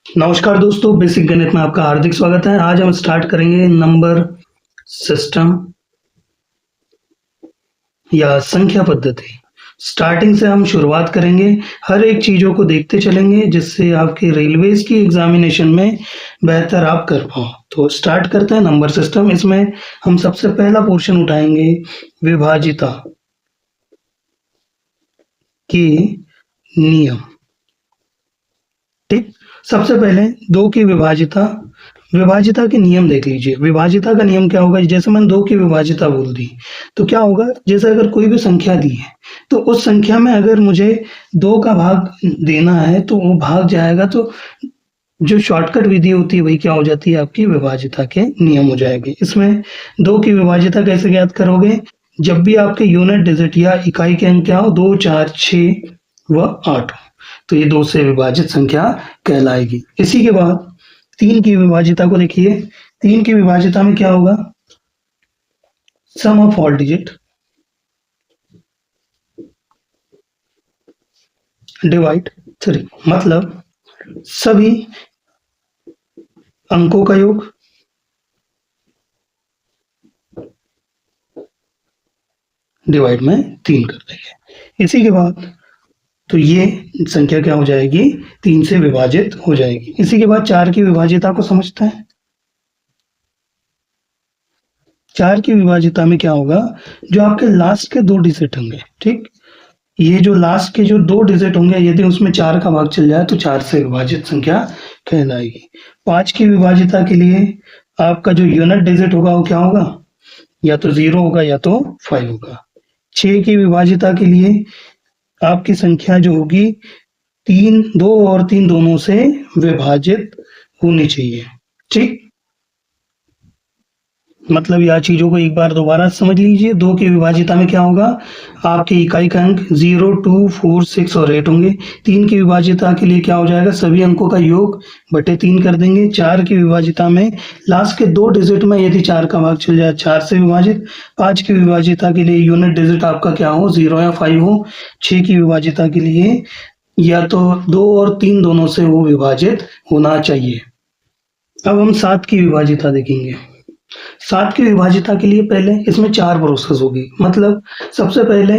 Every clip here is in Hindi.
नमस्कार दोस्तों, बेसिक गणित में आपका हार्दिक स्वागत है। आज हम स्टार्ट करेंगे नंबर सिस्टम या संख्या पद्धति। स्टार्टिंग से हम शुरुआत करेंगे, हर एक चीज़ों को देखते चलेंगे जिससे आपके रेलवेज की एग्जामिनेशन में बेहतर आप कर पाओ। तो स्टार्ट करते हैं नंबर सिस्टम। इसमें हम सबसे पहला पोर्शन उठाएंगे विभाजिता के नियम। ठीक, सबसे पहले दो की विभाजिता के नियम देख लीजिए। विभाजिता का नियम क्या होगा? जैसे मैंने दो की विभाजिता बोल दी तो क्या होगा, जैसे अगर कोई भी संख्या दी है तो उस संख्या में अगर मुझे दो का भाग देना है तो वो भाग जाएगा। तो जो शॉर्टकट विधि होती है वही क्या हो जाती है, आपकी विभाजिता के नियम हो जाएगी। इसमें दो की विभाजिता कैसे ज्ञात करोगे? जब भी आपके यूनिट डिजिट या इकाई के अंक क्या हो, 2, 4, 6 व 8 हो, तो ये दो से विभाजित संख्या कहलाएगी। इसी के बाद तीन की विभाजिता को देखिए। तीन की विभाजिता में क्या होगा? सम ऑफ ऑल डिजिट डिवाइड 3, मतलब सभी अंकों का योग डिवाइड में 3 कर देंगे। इसी के बाद तो ये संख्या क्या हो जाएगी? 3 से विभाजित हो जाएगी। इसी के बाद चार की विभाजिता को समझते हैं। चार की विभाजिता में क्या होगा? जो आपके लास्ट के दो डिजिट होंगे, ठीक, ये जो लास्ट के जो दो डिजिट होंगे यदि उसमें 4 का भाग चल जाए तो 4 से विभाजित संख्या कहलाएगी। 5 की विभाजिता के लिए आपका जो यूनिट डिजिट होगा वो क्या होगा? या तो 0 होगा या तो 5 होगा। 6 की विभाजिता के लिए आपकी संख्या जो होगी 3, 2 और 3 दोनों से विभाजित होनी चाहिए। ठीक, मतलब यह चीजों को एक बार दोबारा समझ लीजिए। दो की विभाजिता में क्या होगा? आपके इकाई का अंक 0, 2, 4, 6 और 8 होंगे। तीन की विभाजिता के लिए क्या हो जाएगा? सभी अंकों का योग बटे 3 कर देंगे। चार की विभाजिता में लास्ट के दो डिजिट में यदि 4 का भाग चल जाए 4 से विभाजित। 5 की विभाजिता के लिए यूनिट डिजिट आपका क्या हो? 0 या 5 हो। 6 की विभाजिता के लिए या तो 2 और 3 दोनों से वो विभाजित होना चाहिए। अब हम 7 की विभाजिता देखेंगे। 7 की विभाजिता के लिए पहले इसमें 4 प्रोसेस होगी। मतलब सबसे पहले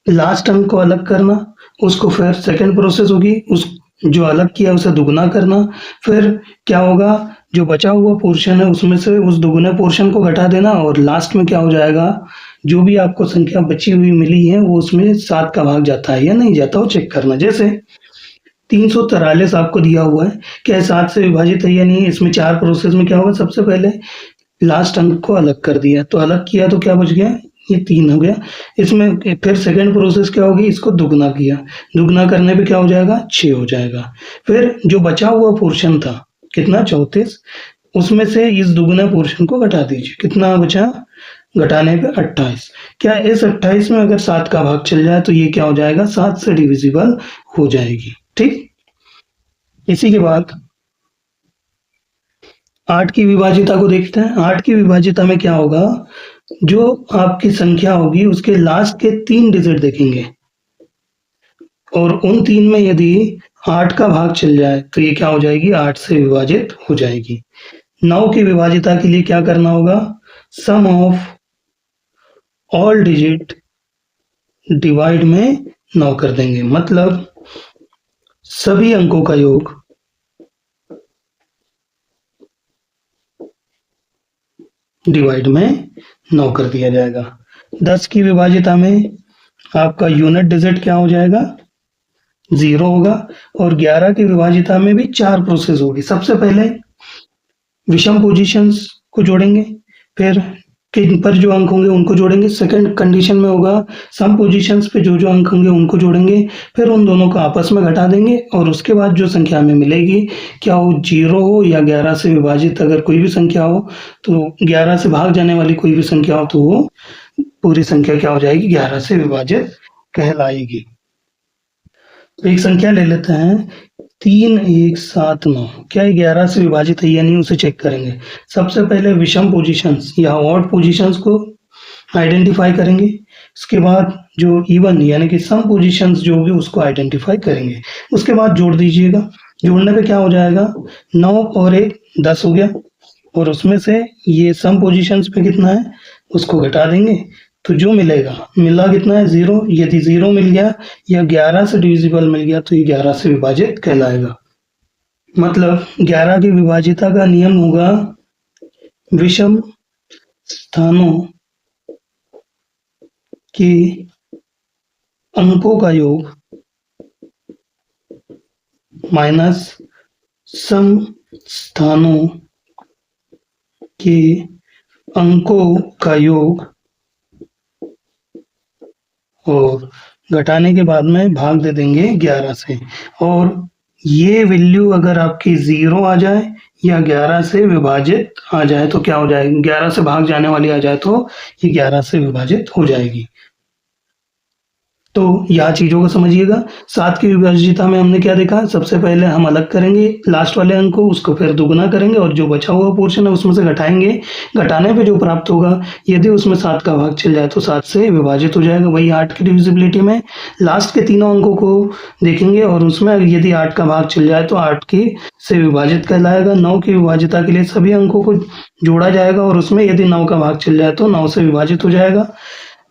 लास्ट अंक को अलग करना, उसको फिर सेकंड प्रोसेस होगी, उस जो अलग किया उसे दुगना करना, फिर क्या होगा, जो बचा हुआ पोर्शन है उसमें से उस दुगने पोर्शन को घटा देना, और लास्ट में क्या हो जाएगा, जो भी आपको संख्या बची हुई मिली है वो उसमें 7 का भाग जाता है या नहीं जाता वो चेक करना। जैसे 343 आपको दिया हुआ है, क्या 7 से विभाजित है या नहीं? इसमें 4 प्रोसेस में क्या होगा? सबसे पहले लास्ट अंक को अलग कर दिया, तो अलग किया तो क्या बच गया? ये 3 हो गया। इसमें फिर सेकंड प्रोसेस क्या होगी? इसको दुगना किया, दुगना करने पे क्या हो जाएगा? 6 हो जाएगा। फिर जो बचा हुआ पोर्शन था कितना? 34, उसमें से इस दुगने पोर्शन को घटा दीजिए। कितना बचा? घटाने पे 28। क्या इस 28 में अगर 7 का भाग चल जाए तो ये क्या हो जाएगा? 7 से डिविजिबल हो जाएगी। ठीक, इसी के बाद 8 की विभाजिता को देखते हैं। 8 की विभाजिता में क्या होगा? जो आपकी संख्या होगी उसके लास्ट के 3 डिजिट देखेंगे और उन 3 में यदि 8 का भाग चल जाए तो ये क्या हो जाएगी? 8 से विभाजित हो जाएगी। 9 की विभाजिता के लिए क्या करना होगा? सम ऑफ ऑल डिजिट डिवाइड में 9 कर देंगे, मतलब सभी अंकों का योग डिवाइड में 9 कर दिया जाएगा। 10 की विभाजिता में आपका यूनिट डिजिट क्या हो जाएगा? 0 होगा। और 11 की विभाजिता में भी 4 प्रोसेस होगी। सबसे पहले विषम पोजीशंस को जोड़ेंगे, फिर किन पर जो अंक होंगे उनको जोड़ेंगे। सेकंड कंडीशन में होगा सम पोजीशंस पे जो अंक होंगे उनको जोड़ेंगे, फिर उन दोनों को आपस में घटा देंगे और उसके बाद जो संख्या हमें मिलेगी, क्या वो 0 हो या 11 से विभाजित अगर कोई भी संख्या हो, तो 11 से भाग जाने वाली कोई भी संख्या हो तो वो पूरी संख्या क्या हो जाएगी? 11 से विभाजित कहलाएगी। तो एक संख्या ले लेते हैं 3179। क्या ये 11 से विभाजित है या नहीं उसे चेक करेंगे। सबसे पहले विषम पोजीशंस या ऑड पोजीशंस को आइडेंटिफाई करेंगे, उसके बाद जो इवन यानी कि सम पोजीशंस जो होगी उसको आइडेंटिफाई करेंगे, उसके बाद जोड़ दीजिएगा। जोड़ने पे क्या हो जाएगा, 9 और 1 10 हो गया, और उसमें से ये सम पोजीशंस पे कितना है उसको घटा देंगे, तो जो मिलेगा, मिला कितना है 0। यदि 0 मिल गया या 11 से डिविजिबल मिल गया तो ये 11 से विभाजित कहलाएगा। मतलब 11 की विभाजिता का नियम होगा विषम स्थानों के अंकों का योग माइनस सम स्थानों के अंकों का योग और घटाने के बाद में भाग दे देंगे 11 से। और ये वैल्यू अगर आपकी 0 आ जाए या 11 से विभाजित आ जाए तो क्या हो जाएगी, 11 से भाग जाने वाली आ जाए तो ये 11 से विभाजित हो जाएगी। तो यहाँ चीजों को समझिएगा। 7 की विभाजिता में हमने क्या देखा, सबसे पहले हम अलग करेंगे लास्ट वाले अंक को, उसको फिर दुगुना करेंगे और जो बचा हुआ पोर्शन है उसमें से घटाएंगे। घटाने पे जो प्राप्त होगा, यदि उसमें 7 का भाग चल जाए तो 7 से विभाजित हो जाएगा। वही 8 की डिविजिबिलिटी में लास्ट के तीनों अंकों को देखेंगे और उसमें यदि 8 का भाग चल जाए तो 8 की से विभाजित कहलाएगा। 9 की विभाजिता के लिए सभी अंकों को जोड़ा जाएगा और उसमें यदि 9 का भाग चल जाए तो 9 से विभाजित हो जाएगा।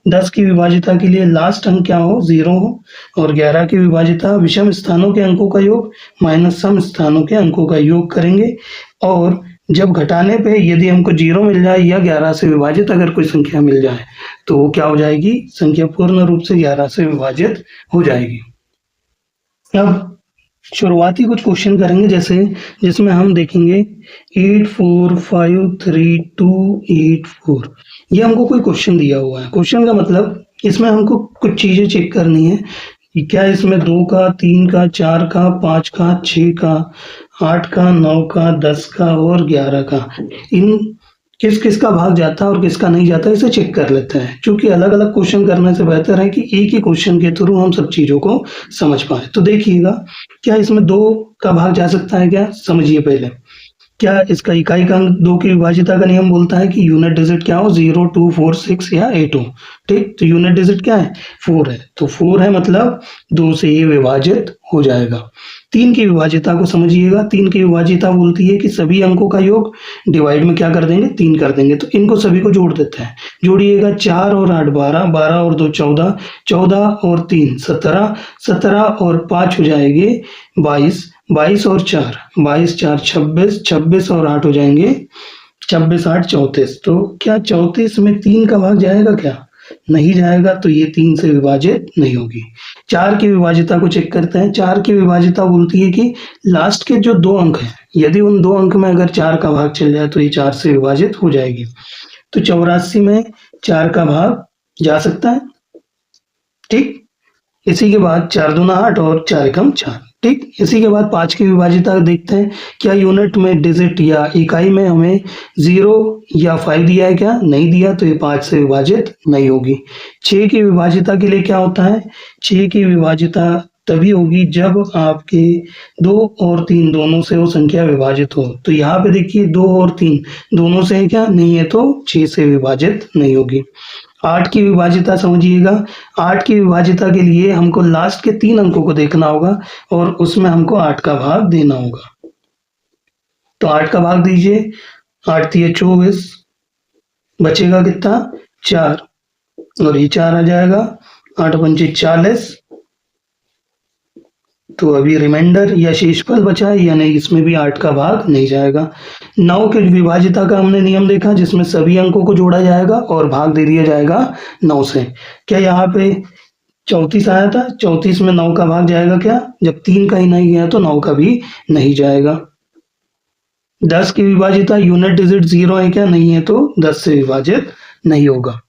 10 की विभाजिता के लिए लास्ट अंक क्या हो, 0 हो। और 11 की विभाजिता विषम स्थानों के अंकों का योग माइनस सम स्थानों के अंकों का योग करेंगे। और जब घटाने पे यदि हमको 0 मिल जाए या 11 से विभाजित अगर कोई संख्या मिल जाए तो वो क्या हो जाएगी, संख्या पूर्ण रूप से 11 से विभाजित हो जाएगी। अब शुरुआती कुछ क्वेश्चन करेंगे, जैसे जिसमें हम देखेंगे 8 4 5 3 2 8 4। ये हमको कोई क्वेश्चन दिया हुआ है। क्वेश्चन का मतलब इसमें हमको कुछ चीजें चेक करनी है कि क्या इसमें 2 का, 3 का, 4 का, 5 का, 6 का, 8 का, 9 का, 10 का और 11 का, इन किस किस का भाग जाता है और किसका नहीं जाता, इसे चेक कर लेते हैं। क्योंकि अलग अलग क्वेश्चन करने से बेहतर है कि एक ही क्वेश्चन के थ्रू हम सब चीजों को समझ पाए। तो देखिएगा, क्या इसमें 2 का भाग जा सकता है क्या, समझिए पहले। क्या इसका इकाई का अंक 2 की विभाजिता का नियम बोलता है कि यूनिट डिजिट क्या हो, 0 2 4 6 या 8 हो। ठीक, तो यूनिट डिजिट क्या है, 4 है, तो 4 है मतलब 2 से ये विभाजित हो जाएगा। 3 की विभाजिता को समझिएगा। 3 की विभाजिता बोलती है कि सभी अंकों का योग डिवाइड में क्या कर देंगे, 3 कर देंगे। तो इनको सभी को जोड़ देते हैं। जोड़िएगा, 4 और 8 12, 12 और 2 14, 14 और 3 17, 17 और 5 हो जाएंगे 22, 22 और 4 22, 4 26, 26 और 8 हो जाएंगे 26 8 34। तो क्या 34 में 3 का भाग जाएगा क्या, नहीं जाएगा, तो ये 3 से विभाजित नहीं होगी। 4 की विभाजिता को चेक करते हैं। 4 की विभाजिता बोलती है कि लास्ट के जो 2 अंक हैं, यदि उन 2 अंक में अगर 4 का भाग चल जाए तो ये 4 से विभाजित हो जाएगी। तो 84 में 4 का भाग जा सकता है। ठीक, इसी के बाद 4 दूना 8 और 4 एकम 4। ठीक, इसी के बाद 5 की विभाजिता देखते हैं। क्या यूनिट में डिजिट या इकाई में हमें 0 या 5 दिया है क्या, नहीं दिया, तो ये 5 से विभाजित नहीं होगी। 6 की विभाजिता के लिए क्या होता है, 6 की विभाजिता तभी होगी जब आपके 2 और 3 दोनों से वो संख्या विभाजित हो। तो यहाँ पे देखिए 2 और 3 दोनों से है क्या, नहीं है, तो 6 से विभाजित नहीं होगी। 8 की विभाजिता समझिएगा। 8 की विभाजिता के लिए हमको लास्ट के 3 अंकों को देखना होगा और उसमें हमको 8 का भाग देना होगा। तो 8 का भाग दीजिए, 8 3 24, बचेगा कितना 4, और ये 4 आ जाएगा, 8 पंचे 40। तो अभी रिमाइंडर या शेषफल बचा है, यानी इसमें भी 8 का भाग नहीं जाएगा। 9 की विभाजिता का हमने नियम देखा, जिसमें सभी अंकों को जोड़ा जाएगा और भाग दे दिया जाएगा 9 से। क्या यहाँ पे 34 आया था, 34 में 9 का भाग जाएगा क्या, जब 3 का ही नहीं गया तो 9 का भी नहीं जाएगा। 10 की विभाजिता, यूनिट डिजिट 0 है क्या, नहीं है, तो 10 से विभाजित नहीं होगा।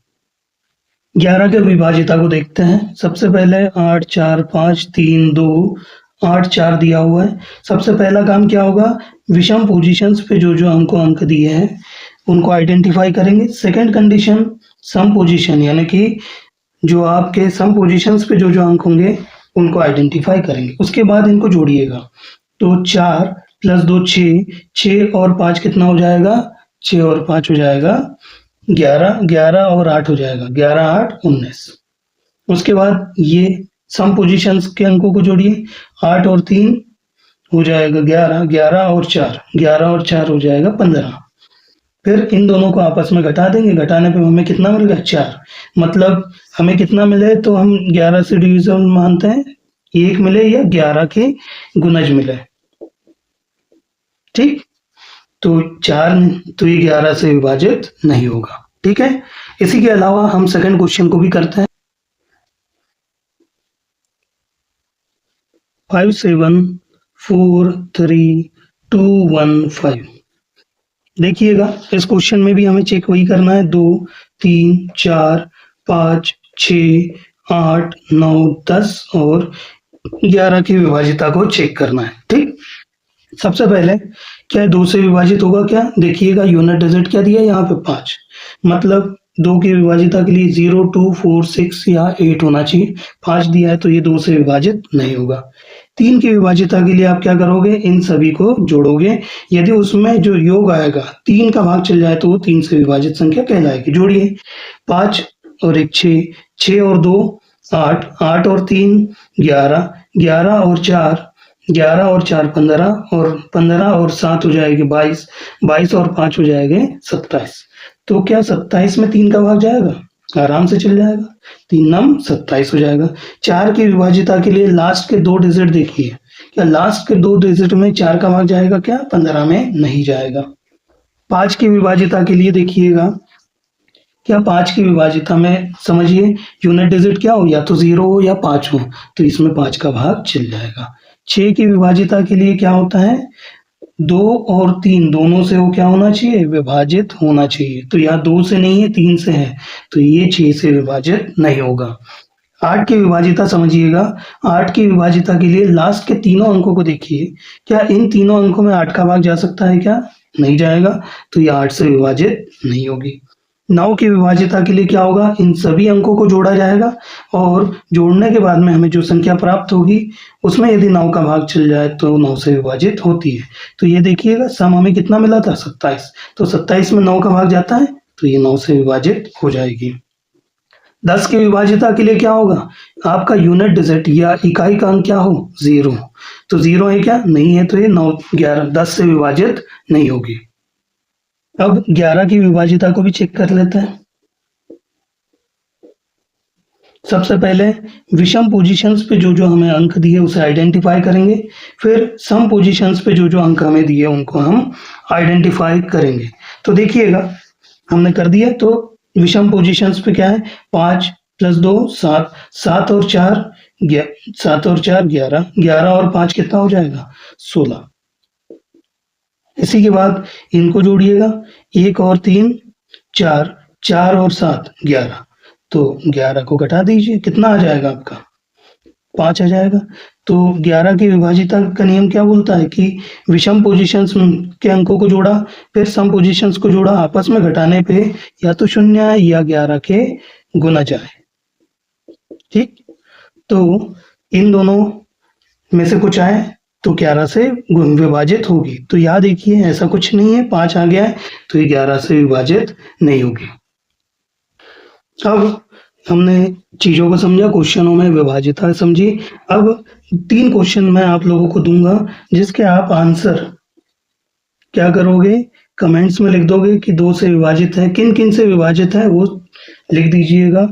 11 के विभाजिता को देखते हैं। सबसे पहले 8 4 5 3 2 8 4 दिया हुआ है। सबसे पहला काम क्या होगा, विषम पोजीशंस पे जो जो हमको अंक दिए हैं उनको आइडेंटिफाई करेंगे। सेकंड कंडीशन, सम पोजीशन, यानी कि जो आपके सम पोजीशंस पे जो जो अंक होंगे उनको आइडेंटिफाई करेंगे। उसके बाद इनको जोड़िएगा। तो 4 + 2 6, 6 और 5 कितना हो जाएगा, 6 और 5 हो जाएगा 11, 11 और 8 हो जाएगा 11 8 19। उसके बाद ये सम पोजीशंस के अंकों को जोड़िए, 8 और 3 हो जाएगा 11, 11 और 4 हो जाएगा 15। फिर इन दोनों को आपस में घटा देंगे, घटाने पे हमें कितना मिलेगा 4। मतलब हमें कितना मिले तो हम 11 से डिविजन मानते हैं, 1 मिले या 11 के गुणज मिले। ठीक, तो 4 तो ये 11 से विभाजित नहीं होगा। ठीक है, इसी के अलावा हम सेकंड क्वेश्चन को भी करते हैं। 5 7 4 3 2 1 5। देखिएगा इस क्वेश्चन में भी हमें चेक वही करना है, 2 3 4 5 6 8 9 10 और 11 की विभाजिता को चेक करना है। ठीक, सबसे पहले क्या 2 से विभाजित होगा क्या? देखिएगा यूनिट डिजिट क्या दिया है यहाँ पे 5, मतलब 2 की विभाजिता के लिए 0 2 4 6 या 8 होना चाहिए, 5 दिया है तो ये 2 से विभाजित नहीं होगा। 3 की विभाजिता के लिए आप क्या करोगे, इन सभी को जोड़ोगे, यदि उसमें जो योग आएगा 3 का भाग चल जाए तो वो 3 से विभाजित संख्या कहलाएगी। जोड़िए, 5 और 1 6, 6 और 2 8, 8 और 3 11, 11 और 4 11 और 4 15 और 15 और 7 हो जाएगी 22, 22 और 5 हो जाएंगे 27। तो क्या 27 में 3 का भाग जाएगा? आराम से चल जाएगा, 3 नम 27 हो जाएगा। 4 की विभाजिता के लिए लास्ट के 2 डिजिट देखिए, क्या लास्ट के 2 डिजिट में 4 का भाग जाएगा क्या? 15 में नहीं जाएगा। 5 की विभाजिता के लिए देखिएगा, क्या 5 की विभाजिता में समझिए यूनिट डिजिट क्या हो, या तो 0 हो या 5 हो, तो इसमें 5 का भाग चल जाएगा। 6 की विभाजिता के लिए क्या होता है, 2 और 3 दोनों से वो क्या होना चाहिए, विभाजित होना चाहिए, तो यहाँ 2 से नहीं है 3 से है, तो ये 6 से विभाजित नहीं होगा। 8 की विभाजिता समझिएगा, 8 की विभाजिता के लिए लास्ट के तीनों अंकों को देखिए, क्या इन तीनों अंकों में 8 का भाग जा सकता है क्या? नहीं जाएगा, तो ये 8 से विभाजित नहीं होगी। 9 की विभाजिता के लिए क्या होगा, इन सभी अंकों को जोड़ा जाएगा और जोड़ने के बाद में हमें जो संख्या प्राप्त होगी उसमें यदि 9 का भाग चल जाए तो 9 से विभाजित होती है। तो ये देखिएगा सम हमें कितना मिला था, 27, तो 27 में 9 का भाग जाता है तो ये 9 से विभाजित हो जाएगी। 10 की विभाजिता के लिए क्या होगा, आपका यूनिट डिजिट या इकाई का अंक क्या हो, 0, तो 0 है क्या? नहीं है, तो ये 9 11 10 से विभाजित नहीं होगी। अब 11 की विभाजिता को भी चेक कर लेते हैं। सबसे पहले विषम पोजीशंस पे जो जो हमें अंक दिए उसे आइडेंटिफाई करेंगे, फिर सम पोजीशंस पे जो जो अंक हमें दिए उनको हम आइडेंटिफाई करेंगे। तो देखिएगा हमने कर दिया, तो विषम पोजीशंस पे क्या है, 5 + 2 7, 7 और 4 11, 11 और 5 कितना हो जाएगा, 16। इसी के बाद इनको जोड़िएगा, 1 और 3 4, 4 और 7 11, तो 11 को घटा दीजिए, कितना आ जाएगा आपका, 5 आ जाएगा। तो 11 की विभाजिता का नियम क्या बोलता है कि विषम पोजीशंस के अंकों को जोड़ा फिर सम पोजीशंस को जोड़ा, आपस में घटाने पे या तो 0 आए या 11 के गुना जाए। ठीक, तो इन दोनों में से कुछ आए तो 11 से विभाजित होगी, तो याद देखिए ऐसा कुछ नहीं है, 5 आ गया है तो ये 11 से विभाजित नहीं होगी। अब हमने चीजों को समझा, क्वेश्चनों में विभाजिता समझी। अब 3 क्वेश्चन मैं आप लोगों को दूंगा जिसके आप आंसर क्या करोगे, कमेंट्स में लिख दोगे कि 2 से विभाजित है, किन किन से विभाजित है वो लिख दीजिएगा।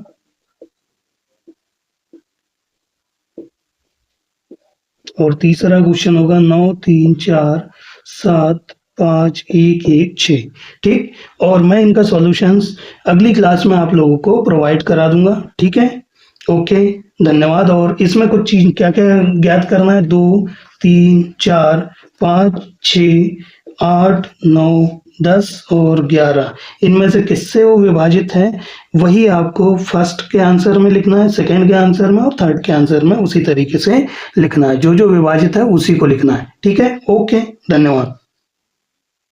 और तीसरा क्वेश्चन होगा 9 3 4 7 5 1 1 6। ठीक, और मैं इनका सॉल्यूशंस अगली क्लास में आप लोगों को प्रोवाइड करा दूंगा। ठीक है, ओके, धन्यवाद। और इसमें कुछ चीज क्या क्या ज्ञात करना है, 2 3 4 5 6 8 9 10 और 11, इनमें से किससे वो विभाजित है वही आपको फर्स्ट के आंसर में लिखना है, सेकंड के आंसर में और थर्ड के आंसर में उसी तरीके से लिखना है, जो जो विभाजित है उसी को लिखना है। ठीक है, ओके, धन्यवाद।